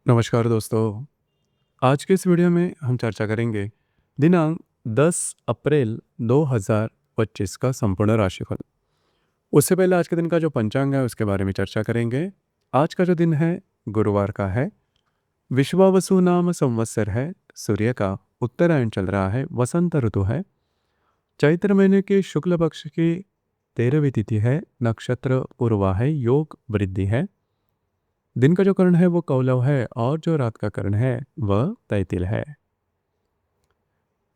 नमस्कार दोस्तों। आज के इस वीडियो में हम चर्चा करेंगे दिनांक 10 अप्रैल 2025 का संपूर्ण राशिफल। उससे पहले आज के दिन का जो पंचांग है उसके बारे में चर्चा करेंगे। आज का जो दिन है गुरुवार का है। विश्वावसु नाम संवत्सर है। सूर्य का उत्तरायण चल रहा है। वसंत ऋतु है। चैत्र महीने के शुक्ल पक्ष की 13वीं तिथि है। नक्षत्र पूर्वा है। योग वृद्धि है। दिन का जो कर्ण है वो कौलव है और जो रात का कर्ण है वह तैतिल है।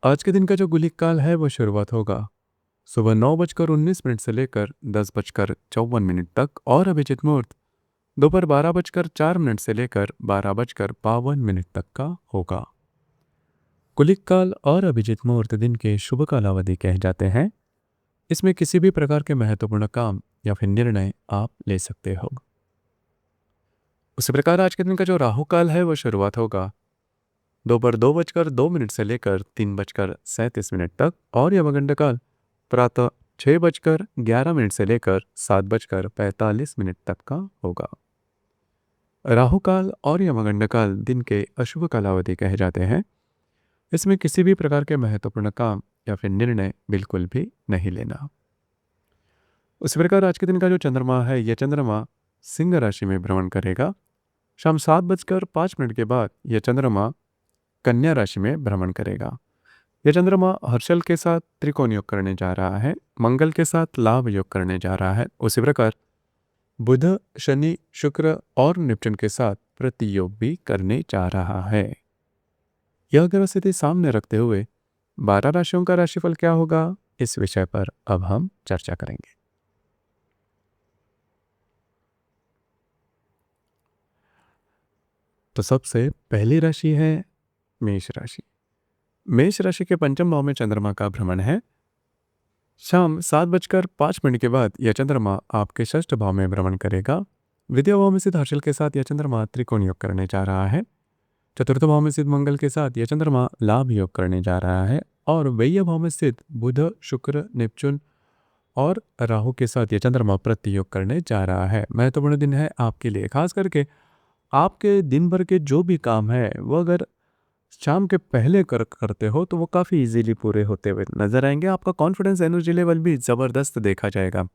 आज के दिन का जो गुलिक काल है वो शुरुआत होगा सुबह 9:19 से लेकर 10:54 तक और अभिजित मुहूर्त दोपहर 12:04 से लेकर 12:52 तक का होगा। गुलिक काल और अभिजित मुहूर्त दिन के शुभ कालावधि कहे जाते हैं। इसमें किसी भी प्रकार के महत्वपूर्ण काम या फिर निर्णय आप ले सकते हो। उसी प्रकार आज के दिन का जो राहु काल है वो शुरुआत होगा दोपहर 2:02 से लेकर 3:37 तक और यमगंड काल प्रातः 6:11 से लेकर 7:45 तक का होगा। राहु काल और यमगंड काल दिन के अशुभ कालावधि कहे जाते हैं। इसमें किसी भी प्रकार के महत्वपूर्ण काम या फिर निर्णय बिल्कुल भी नहीं लेना। उसी प्रकार आज के दिन का जो चंद्रमा है यह चंद्रमा सिंह राशि में भ्रमण करेगा। शाम 7:05 के बाद यह चंद्रमा कन्या राशि में भ्रमण करेगा। यह चंद्रमा हर्षल के साथ त्रिकोण योग करने जा रहा है। मंगल के साथ लाभ योग करने जा रहा है। उसी प्रकार बुध, शनि, शुक्र और नेपच्यून के साथ प्रतियोग भी करने जा रहा है। यह ग्रह स्थिति सामने रखते हुए 12 राशियों का राशिफल क्या होगा, इस विषय पर अब हम चर्चा करेंगे। तो सबसे पहली राशि है मेष राशि। मेष राशि के पंचम भाव में चंद्रमा का भ्रमण है। शाम 7:05 के बाद यह चंद्रमा आपके षष्ठ भाव में भ्रमण करेगा। द्वितीय भाव में स्थित हर्षल के साथ यह चंद्रमा त्रिकोण योग करने जा रहा है। चतुर्थ भाव में स्थित मंगल के साथ यह चंद्रमा लाभ योग करने जा रहा है और व्यय भाव में स्थित बुध, शुक्र, नेपच्यून और राहु के साथ यह चंद्रमा प्रतियोग करने जा रहा है। महत्वपूर्ण दिन है आपके लिए, खास करके आपके दिन भर के जो भी काम है वो अगर शाम के पहले करते हो तो वो काफ़ी इजीली पूरे होते हुए नजर आएंगे। आपका कॉन्फिडेंस, एनर्जी लेवल भी ज़बरदस्त देखा जाएगा।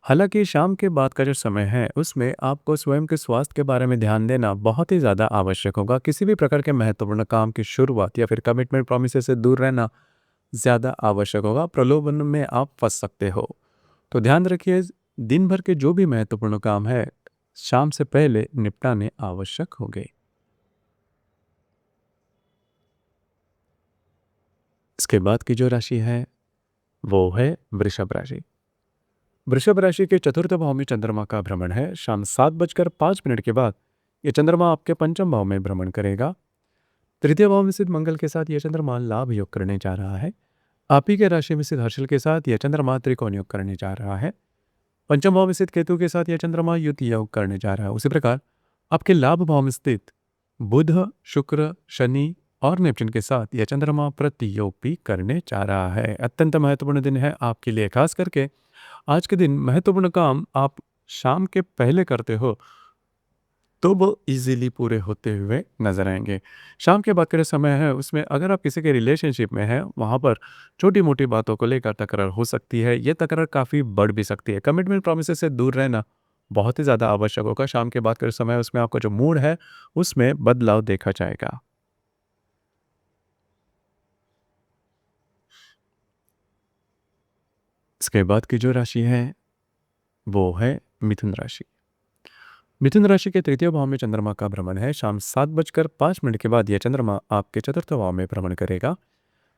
हालांकि शाम के बाद का जो समय है उसमें आपको स्वयं के स्वास्थ्य के बारे में ध्यान देना बहुत ही ज़्यादा आवश्यक होगा। किसी भी प्रकार के महत्वपूर्ण काम की शुरुआत या फिर कमिटमेंट प्रोमिस से दूर रहना ज़्यादा आवश्यक होगा। प्रलोभन में आप फंस सकते हो, तो ध्यान रखिए दिन भर के जो भी महत्वपूर्ण काम है शाम से पहले निपटाने आवश्यक होंगे। इसके बाद की जो राशि है वो है वृषभ राशि। वृषभ राशि के चतुर्थ भाव में चंद्रमा का भ्रमण है। शाम 7:05 के बाद यह चंद्रमा आपके पंचम भाव में भ्रमण करेगा। तृतीय भाव में स्थित मंगल के साथ यह चंद्रमा लाभ योग करने जा रहा है। आप ही के राशि में स्थित हर्षल के साथ यह चंद्रमा त्रिकोण योग करने जा रहा है। पंचम भाव में स्थित केतु के साथ यह चंद्रमा युति योग करने जा रहा है। उसी प्रकार आपके लाभ भाव में स्थित बुध, शुक्र, शनि और नेपच्यून के साथ यह चंद्रमा प्रतियोग भी करने जा रहा है। अत्यंत महत्वपूर्ण दिन है आपके लिए। खास करके आज के दिन महत्वपूर्ण काम आप शाम के पहले करते हो तो वो इजीली पूरे होते हुए नजर आएंगे। शाम के बाद का जो समय है उसमें अगर आप किसी के रिलेशनशिप में हैं वहाँ पर छोटी मोटी बातों को लेकर तकरार हो सकती है। ये तकरार काफ़ी बढ़ भी सकती है। कमिटमेंट प्रोमिस से दूर रहना बहुत ही ज़्यादा आवश्यक होगा। शाम के बाद का जो समय है उसमें आपका जो मूड है उसमें बदलाव देखा जाएगा। इसके बाद की जो राशि है वो है मिथुन राशि। मिथुन राशि के तृतीय भाव में चंद्रमा का भ्रमण है। शाम 7:05 के बाद यह चंद्रमा आपके चतुर्थ भाव में भ्रमण करेगा।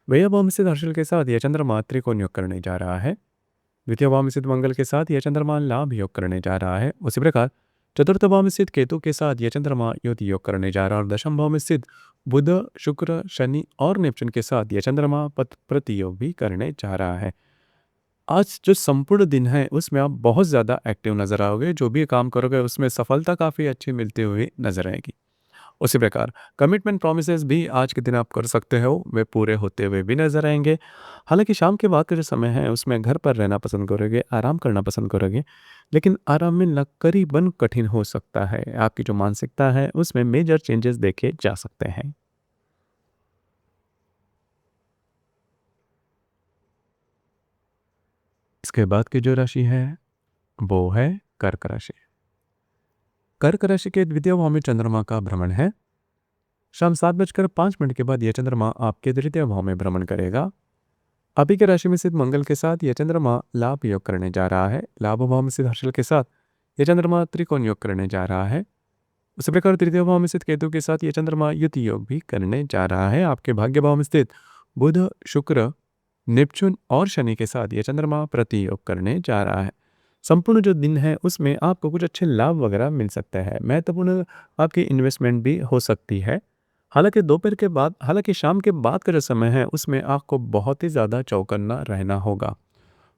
व्यय भाव में स्थित हर्षल के साथ यह चंद्रमा त्रिकोण योग करने जा रहा है। द्वितीय भाव में स्थित मंगल के साथ यह चंद्रमा लाभ योग करने जा रहा है। उसी प्रकार चतुर्थ भाव में स्थित केतु के साथ यह चंद्रमा युति योग करने जा रहा है और दशम भाव में स्थित बुध, शुक्र, शनि और नेपच्यून के साथ यह चंद्रमा पथ प्रतियोग भी करने जा रहा है। आज जो संपूर्ण दिन है उसमें आप बहुत ज़्यादा एक्टिव नजर आओगे। जो भी काम करोगे उसमें सफलता काफ़ी अच्छी मिलती हुई नजर आएगी। उसी प्रकार कमिटमेंट प्रॉमिसेस भी आज के दिन आप कर सकते हो, वे पूरे होते हुए भी नज़र आएँगे। हालाँकि शाम के बाद का जो समय है उसमें घर पर रहना पसंद करोगे, आराम करना पसंद करोगे, लेकिन आराम मिलना करीबन कठिन हो सकता है। आपकी जो मानसिकता है उसमें मेजर चेंजेस देखे जा सकते हैं। इसके बाद की जो राशि है वो है कर्क राशि। कर्क राशि के द्वितीय भाव में चंद्रमा का भ्रमण है। शाम 7:05 के बाद यह चंद्रमा आपके तृतीय भाव में भ्रमण करेगा। अभी के राशि में स्थित मंगल के साथ यह चंद्रमा लाभ योग करने जा रहा है। लाभ भाव में स्थित हर्षल के साथ यह चंद्रमा त्रिकोण योग करने जा रहा है। उसी प्रकार तृतीय भाव में स्थित केतु के साथ यह चंद्रमा युति योग भी करने जा रहा है। आपके भाग्य भाव में स्थित बुध, शुक्र, नेपच्यून और शनि के साथ यह चंद्रमा प्रति योग करने जा रहा है। संपूर्ण जो दिन है उसमें आपको कुछ अच्छे लाभ वगैरह मिल सकते हैं। महत्वपूर्ण आपकी इन्वेस्टमेंट भी हो सकती है। हालांकि शाम के बाद का जो समय है उसमें आपको बहुत ही ज़्यादा चौकन्ना रहना होगा।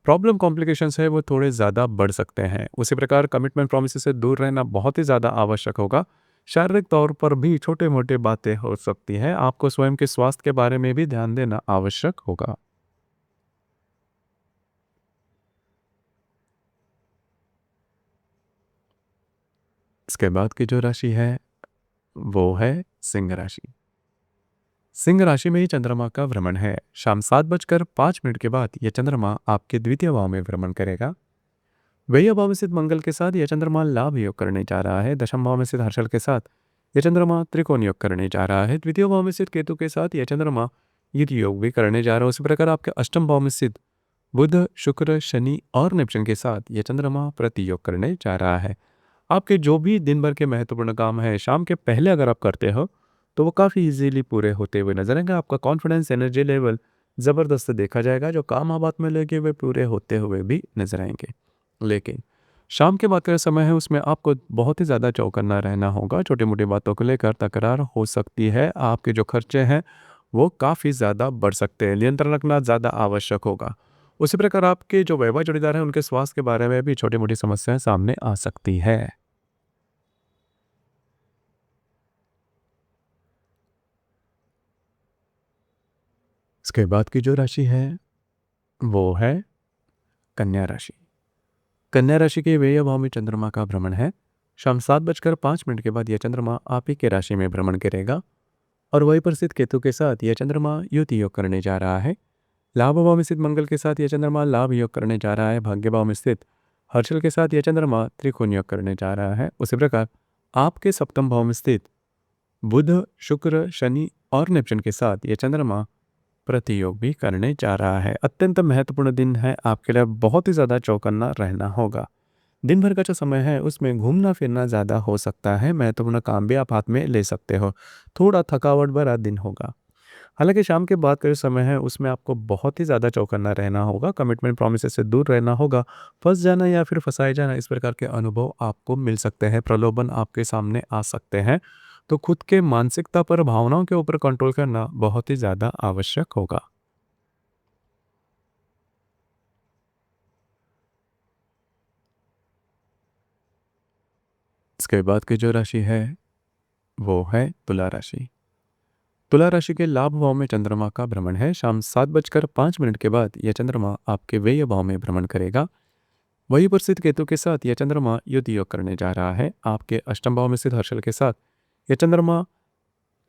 प्रॉब्लम कॉम्प्लिकेशंस है वो थोड़े ज़्यादा बढ़ सकते हैं। उसी प्रकार कमिटमेंट प्रॉमिस से दूर रहना बहुत ही ज़्यादा आवश्यक होगा। शारीरिक तौर पर भी छोटे मोटे बातें हो सकती हैं। आपको स्वयं के स्वास्थ्य के बारे में भी ध्यान देना आवश्यक होगा। इसके बाद की जो राशि है वो है सिंह राशि। सिंह राशि में ही चंद्रमा का भ्रमण है। शाम 7:05 के बाद यह चंद्रमा आपके द्वितीय भाव में भ्रमण करेगा। वही भाव में स्थित मंगल के साथ यह चंद्रमा लाभ योग करने जा रहा है। दशम भाव में स्थित हर्षल के साथ यह चंद्रमा त्रिकोण योग करने जा रहा है। द्वितीय भाव में स्थित केतु के साथ यह चंद्रमा युति योग भी करने जा रहा है। उसी प्रकार आपके अष्टम भाव में स्थित बुध, शुक्र, शनि और नेपच्यून के साथ यह चंद्रमा प्रति योग करने जा रहा है। आपके जो भी दिन भर के महत्वपूर्ण काम है शाम के पहले अगर आप करते हो तो वो काफ़ी इजीली पूरे होते हुए नजर आएंगे। आपका कॉन्फिडेंस, एनर्जी लेवल ज़बरदस्त देखा जाएगा। जो काम आप हाथ में लेके वे पूरे होते हुए भी नजर आएंगे। लेकिन शाम के बाद का समय है उसमें आपको बहुत ही ज़्यादा चौकन्ना रहना होगा। छोटी मोटी बातों को लेकर तकरार हो सकती है। आपके जो खर्चे हैं वो काफ़ी ज़्यादा बढ़ सकते हैं। नियंत्रण रखना ज़्यादा आवश्यक होगा। उसी प्रकार आपके जो वैवाहिक जोड़ीदार हैं उनके स्वास्थ्य के बारे में भी छोटी मोटी समस्याएं सामने आ सकती है। इसके बाद की जो राशि है वो है कन्या राशि। कन्या राशि के व्यय भाव में चंद्रमा का भ्रमण है। शाम 7:05 के बाद यह चंद्रमा आप ही के राशि में भ्रमण करेगा और वही पर स्थित केतु के साथ यह चंद्रमा युति योग करने जा रहा है। लाभ भाव में स्थित मंगल के साथ यह चंद्रमा लाभ योग करने जा रहा है। भाग्य भाव में स्थित हर्षल के साथ यह चंद्रमा त्रिकोण योग करने जा रहा है। उसी प्रकार आपके सप्तम भाव में स्थित बुध, शुक्र, शनि और नेपच्यून के साथ यह चंद्रमा प्रतियोग भी करने जा रहा है। अत्यंत महत्वपूर्ण दिन है आपके लिए। बहुत ही ज़्यादा चौकन्ना रहना होगा। दिन भर का जो समय है उसमें घूमना फिरना ज़्यादा हो सकता है। महत्वपूर्ण काम भी आप हाथ में ले सकते हो। थोड़ा थकावट भरा दिन होगा। हालांकि शाम के बाद का जो समय है उसमें आपको बहुत ही ज़्यादा चौकन्ना रहना होगा। कमिटमेंट प्रोमिस से दूर रहना होगा। फंस जाना या फिर फंसाए जाना इस प्रकार के अनुभव आपको मिल सकते हैं। प्रलोभन आपके सामने आ सकते हैं। तो खुद के मानसिकता पर, भावनाओं के ऊपर कंट्रोल करना बहुत ही ज़्यादा आवश्यक होगा। इसके बाद की जो राशि है वो है तुला राशि। तुला राशि के लाभ भाव में चंद्रमा का भ्रमण है। शाम 7:05 के बाद यह चंद्रमा आपके व्यय भाव में भ्रमण करेगा। वही पर स्थित केतु के साथ यह चंद्रमा युति योग करने जा रहा है। आपके अष्टम भाव में स्थित हर्षल के साथ यह चंद्रमा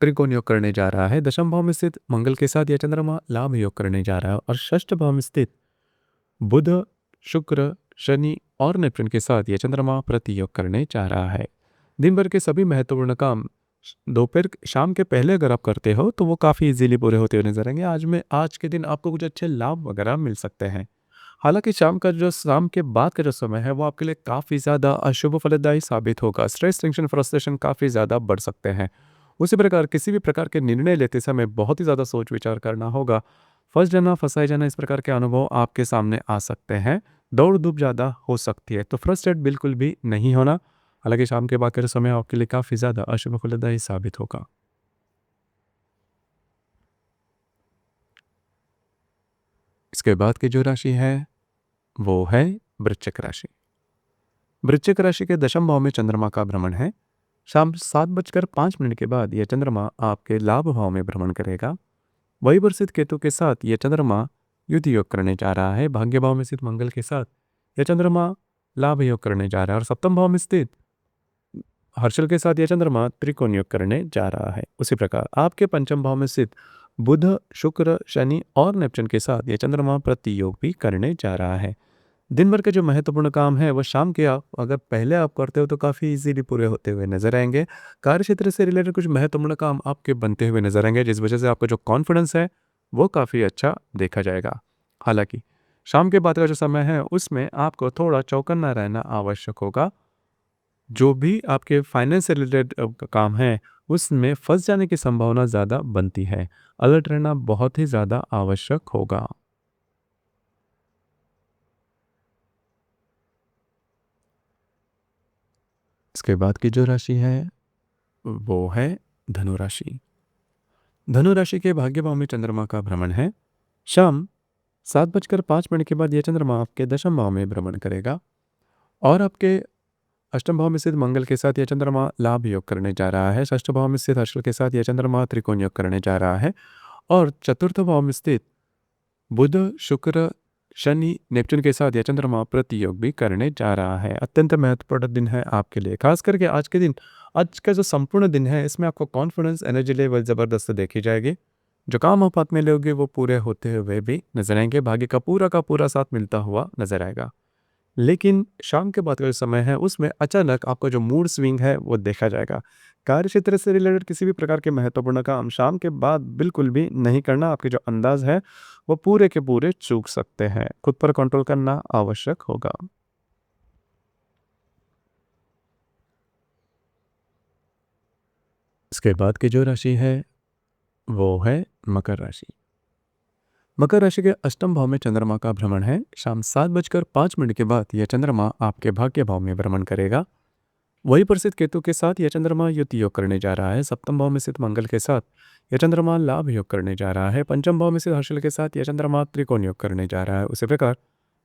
त्रिकोण योग करने जा रहा है। दशम भाव में स्थित मंगल के साथ यह चंद्रमा लाभ योग करने जा रहा है और षष्ठ भाव में स्थित बुध, शुक्र, शनि और नेपच्यून के साथ यह चंद्रमा प्रति योग करने जा रहा है। दिन भर के सभी महत्वपूर्ण काम दोपहर शाम के पहले अगर आप करते हो तो वो काफ़ी इजीली पूरे होते हुए नजर आएंगे। आज के दिन आपको कुछ अच्छे लाभ वगैरह मिल सकते हैं। हालांकि शाम के बाद का जो समय है वो आपके लिए काफ़ी ज़्यादा अशुभ फलदायी साबित होगा। स्ट्रेस, टेंशन, फ्रस्ट्रेशन काफ़ी ज़्यादा बढ़ सकते हैं। उसी प्रकार किसी भी प्रकार के निर्णय लेते समय बहुत ही ज़्यादा सोच विचार करना होगा। फंस जाना, फंसाए जाना इस प्रकार के अनुभव आपके सामने आ सकते हैं। दौड़ धूप ज़्यादा हो सकती है। तो फ्रस्ट्रेट बिल्कुल भी नहीं होना। हालांकि शाम के बाद का जो समय आपके लिए काफ़ी ज़्यादा अशुभ फलदायी साबित होगा। इसके बाद की जो राशि है वो है वृश्चिक राशि। वृश्चिक राशि के दशम भाव में चंद्रमा का भ्रमण है। शाम 7:05 के बाद यह चंद्रमा आपके लाभ भाव में भ्रमण करेगा। वही पर स्थित केतु के साथ यह चंद्रमा युति योग करने जा रहा है। भाग्य भाव में स्थित मंगल के साथ यह चंद्रमा लाभ योग करने जा रहा है और सप्तम भाव में स्थित हर्षल के साथ यह चंद्रमा त्रिकोण योग करने जा रहा है। उसी प्रकार आपके पंचम भाव में स्थित बुध, शुक्र, शनि और नेपच्यून के साथ यह चंद्रमा प्रति योग भी करने जा रहा है। दिन भर के जो महत्वपूर्ण काम है वो शाम के आप अगर पहले आप करते हो तो काफ़ी इजीली पूरे होते हुए नजर आएंगे। कार्य क्षेत्र से रिलेटेड कुछ महत्वपूर्ण काम आपके बनते हुए नजर आएंगे, जिस वजह से आपका जो कॉन्फिडेंस है वो काफ़ी अच्छा देखा जाएगा। हालांकि शाम के बाद का जो समय है उसमें आपको थोड़ा चौकन्ना रहना आवश्यक होगा। जो भी आपके फाइनेंस से रिलेटेड काम है उसमें फंस जाने की संभावना ज़्यादा बनती है। अलर्ट रहना बहुत ही ज़्यादा आवश्यक होगा। इसके बाद की जो राशि है वो है धनु राशि। धनु राशि के भाग्य भाव में चंद्रमा का भ्रमण है। शाम 7:05 के बाद यह चंद्रमा आपके दशम भाव में भ्रमण करेगा और आपके अष्टम भाव में स्थित मंगल के साथ यह चंद्रमा लाभ योग करने जा रहा है। षष्ठ भाव में स्थित हर्षल के साथ यह चंद्रमा त्रिकोण योग करने जा रहा है और चतुर्थ भाव में स्थित बुध, शुक्र, शनि, नेपच्यून के साथ यह चंद्रमा प्रति योग भी करने जा रहा है। अत्यंत महत्वपूर्ण दिन है आपके लिए, खास करके आज के दिन। आज का जो संपूर्ण दिन है इसमें आपको कॉन्फिडेंस, एनर्जी लेवल ज़बरदस्त देखी जाएगी। जो काम आप हाथ में लोगे वो पूरे होते हुए भी नजर आएंगे। भाग्य का पूरा साथ मिलता हुआ नजर आएगा। लेकिन शाम के बाद का जो समय है उसमें अचानक आपका जो मूड स्विंग है वो देखा जाएगा। कार्य क्षेत्र से रिलेटेड किसी भी प्रकार के महत्वपूर्ण काम शाम के बाद बिल्कुल भी नहीं करना। आपके जो अंदाज है वो पूरे के पूरे चूक सकते हैं। खुद पर कंट्रोल करना आवश्यक होगा। इसके बाद की जो राशि है वो है मकर राशि। मकर राशि के अष्टम भाव में चंद्रमा का भ्रमण है। शाम 7:05 के बाद यह चंद्रमा आपके भाग्य भाव में भ्रमण करेगा। वही पर स्थित केतु के साथ यह चंद्रमा युति योग करने जा रहा है। सप्तम भाव में स्थित मंगल के साथ यह चंद्रमा लाभ योग करने जा रहा है। पंचम भाव में स्थित हर्षल के साथ यह चंद्रमा त्रिकोण योग करने जा रहा है। उसी प्रकार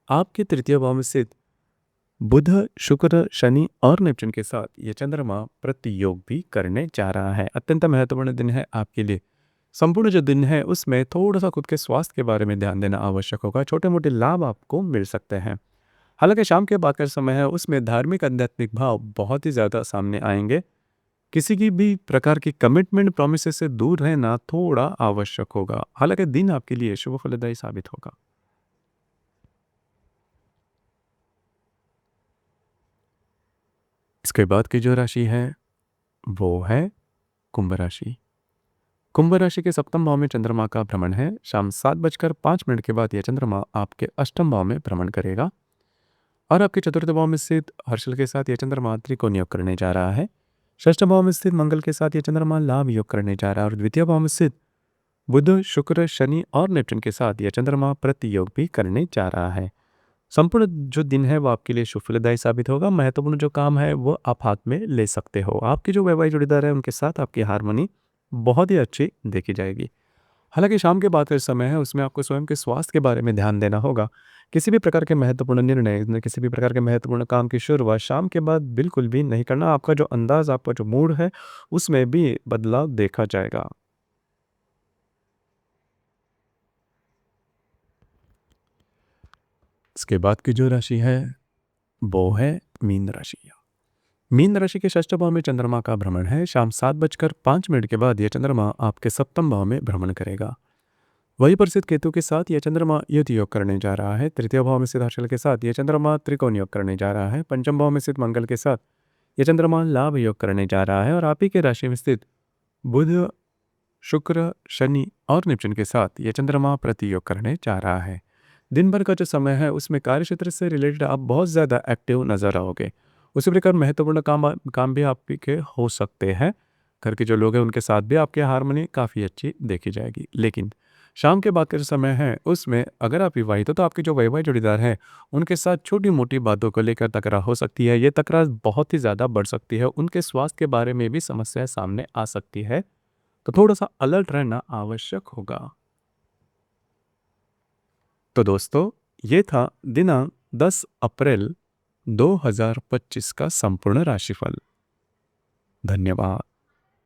आपके तृतीय भाव में स्थित बुध, शुक्र, शनि और नेपच्यून के साथ यह चंद्रमा प्रति योग भी करने जा रहा है। अत्यंत महत्वपूर्ण दिन है आपके लिए। संपूर्ण जो दिन है उसमें थोड़ा सा खुद के स्वास्थ्य के बारे में ध्यान देना आवश्यक होगा। छोटे मोटे लाभ आपको मिल सकते हैं। हालांकि शाम के बाद का समय है उसमें धार्मिक आध्यात्मिक भाव बहुत ही ज़्यादा सामने आएंगे। किसी की भी प्रकार की कमिटमेंट, प्रोमिस से दूर रहना थोड़ा आवश्यक होगा। हालांकि दिन आपके लिए शुभ फलदायी साबित होगा। इसके बाद की जो राशि है वो है कुंभ राशि। कुंभ राशि के सप्तम भाव में चंद्रमा का भ्रमण है। शाम 7:05 के बाद यह चंद्रमा आपके अष्टम भाव में भ्रमण करेगा और आपके चतुर्थ भाव में स्थित हर्षल के साथ यह चंद्रमा त्रिकोण योग करने जा रहा है। षष्ठ भाव में स्थित मंगल के साथ यह चंद्रमा लाभ योग करने जा रहा है और द्वितीय भाव में स्थित बुध, शुक्र, शनि और नेपच्यून के साथ यह चंद्रमा प्रति योग भी करने जा रहा है। संपूर्ण जो दिन है वो आपके लिए शुभ फलदायी साबित होगा। महत्वपूर्ण जो काम है वो आप हाथ में ले सकते हो। आपके जो वैवाहिक जोड़ीदार है उनके साथ आपकी हारमोनी बहुत ही अच्छी देखी जाएगी। हालांकि शाम के बाद का समय है उसमें आपको स्वयं के स्वास्थ्य के बारे में ध्यान देना होगा। किसी भी प्रकार के महत्वपूर्ण निर्णय, किसी भी प्रकार के महत्वपूर्ण काम की शुरुआत शाम के बाद बिल्कुल भी नहीं करना। आपका जो अंदाज, आपका जो मूड है उसमें भी बदलाव देखा जाएगा। इसके बाद की जो राशि है वो है मीन राशि। मीन राशि के षष्ठ भाव में चंद्रमा का भ्रमण है। शाम 7:05 के बाद यह चंद्रमा आपके सप्तम भाव में भ्रमण करेगा। वही पर स्थित केतु के साथ यह चंद्रमा युति योग करने जा रहा है। तृतीय भाव में स्थित हर्षल के साथ यह चंद्रमा त्रिकोण योग करने जा रहा है। पंचम भाव में स्थित मंगल के साथ यह चंद्रमा लाभ योग करने जा रहा है और आप ही के राशि में स्थित बुध, शुक्र, शनि और नेपच्यून के साथ यह चंद्रमा प्रति योग करने जा रहा है। दिन भर का जो समय है उसमें कार्य क्षेत्र से रिलेटेड आप बहुत ज़्यादा एक्टिव नजर आओगे। उसी प्रकार महत्वपूर्ण काम भी आपके हो सकते हैं। घर के जो लोग हैं उनके साथ भी आपकी हारमोनी काफ़ी अच्छी देखी जाएगी। लेकिन शाम के बाद का जो समय है उसमें अगर आप विवाहित हो तो आपके जो वैवाहिक जोड़ीदार हैं उनके साथ छोटी मोटी बातों को लेकर तकरार हो सकती है। ये तकरार बहुत ही ज़्यादा बढ़ सकती है। उनके स्वास्थ्य के बारे में भी समस्या सामने आ सकती है, तो थोड़ा सा अलर्ट रहना आवश्यक होगा। तो दोस्तों ये था दिनांक 10 अप्रैल 2025 का संपूर्ण राशिफल। धन्यवाद।